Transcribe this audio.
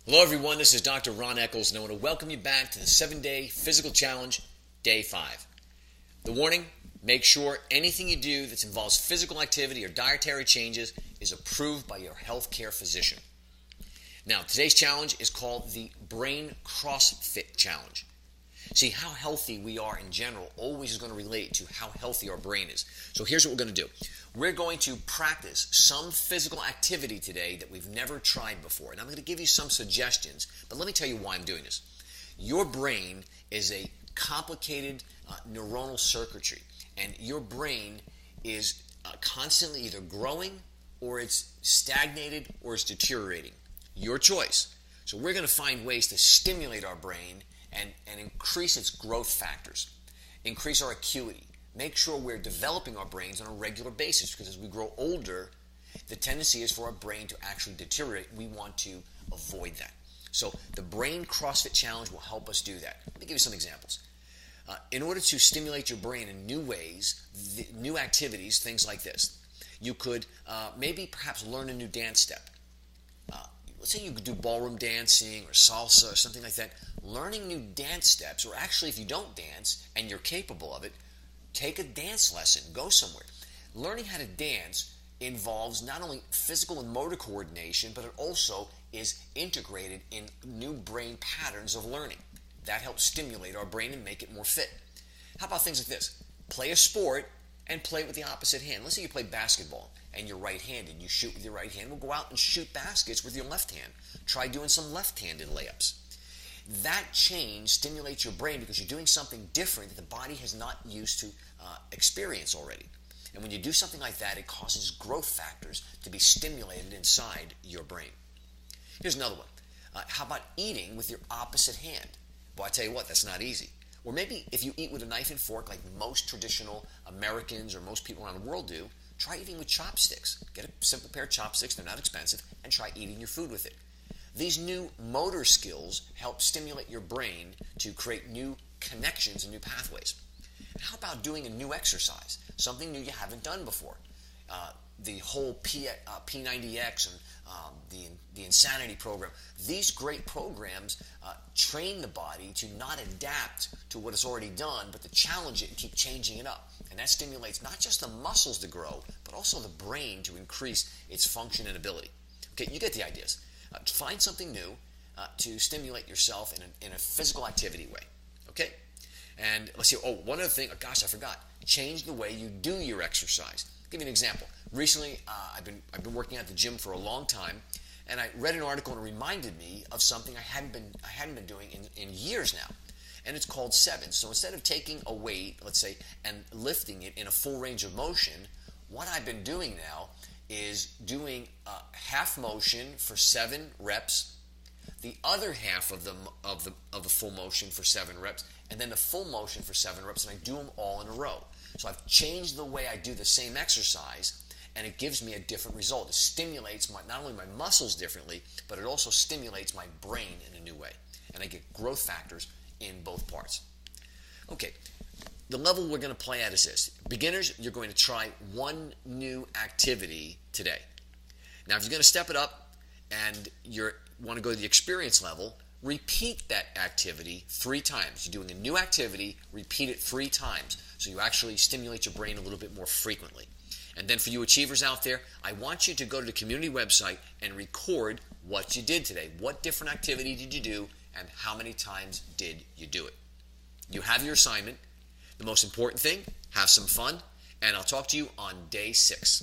Hello everyone, this is Dr. Ron Eccles and I want to welcome you back to the 7-Day Physical Challenge, Day 5. The warning, make sure anything you do that involves physical activity or dietary changes is approved by your healthcare physician. Now, today's challenge is called the Brain Crossfit Challenge. See, how healthy we are in general always is going to relate to how healthy our brain is. So here's what we're going to do. We're going to practice some physical activity today that we've never tried before. And I'm going to give you some suggestions, but let me tell you why I'm doing this. Your brain is a complicated neuronal circuitry, and your brain is constantly either growing or it's stagnated or it's deteriorating. Your choice. So we're going to find ways to stimulate our brain and increase its growth factors, increase our acuity, make sure we're developing our brains on a regular basis, because as we grow older, the tendency is for our brain to actually deteriorate. We want to avoid that. So the Brain CrossFit Challenge will help us do that. Let me give you some examples. In order to stimulate your brain in new ways, new activities, things like this, you could maybe perhaps learn a new dance step. Let's say you could do ballroom dancing or salsa or something like that. Learning new dance steps, or actually if you don't dance and you're capable of it, take a dance lesson, go somewhere. Learning how to dance involves not only physical and motor coordination, but it also is integrated in new brain patterns of learning. That helps stimulate our brain and make it more fit. How about things like this? Play a sport and play with the opposite hand. Let's say you play basketball and you're right-handed. You shoot with your right hand. Well, go out and shoot baskets with your left hand. Try doing some left-handed layups. That change stimulates your brain because you're doing something different that the body has not used to experience already. And when you do something like that, it causes growth factors to be stimulated inside your brain. Here's another one. How about eating with your opposite hand? Well, I tell you what, that's not easy. Or maybe if you eat with a knife and fork like most traditional Americans or most people around the world do, try eating with chopsticks. Get a simple pair of chopsticks, they're not expensive, and try eating your food with it. These new motor skills help stimulate your brain to create new connections and new pathways. And how about doing a new exercise, something new you haven't done before? The whole P90X and the Insanity program. These great programs train the body to not adapt to what it's already done, but to challenge it and keep changing it up. And that stimulates not just the muscles to grow, but also the brain to increase its function and ability. Okay, you get the ideas. Find something new to stimulate yourself in a physical activity way. Okay? And let's see. Oh, one other thing. Oh, gosh, I forgot. Change the way you do your exercise. I'll give you an example. Recently, I've been working at the gym for a long time, and I read an article and it reminded me of something I hadn't been doing in years now. And it's called 7. So instead of taking a weight, let's say, and lifting it in a full range of motion, what I've been doing now is doing a half motion for 7 reps, the other half of the full motion for 7 reps, and then the full motion for 7 reps, and I do them all in a row. So I've changed the way I do the same exercise, and it gives me a different result. It stimulates not only my muscles differently, but it also stimulates my brain in a new way, and I get growth factors in both parts. Okay. The level we're going to play at is this. Beginners, you're going to try one new activity today. Now, if you're going to step it up and you want to go to the experience level, repeat that activity 3 times. You're doing a new activity, repeat it 3 times so you actually stimulate your brain a little bit more frequently. And then for you achievers out there, I want you to go to the community website and record what you did today. What different activity did you do and how many times did you do it? You have your assignment. The most important thing, have some fun, and I'll talk to you on day 6.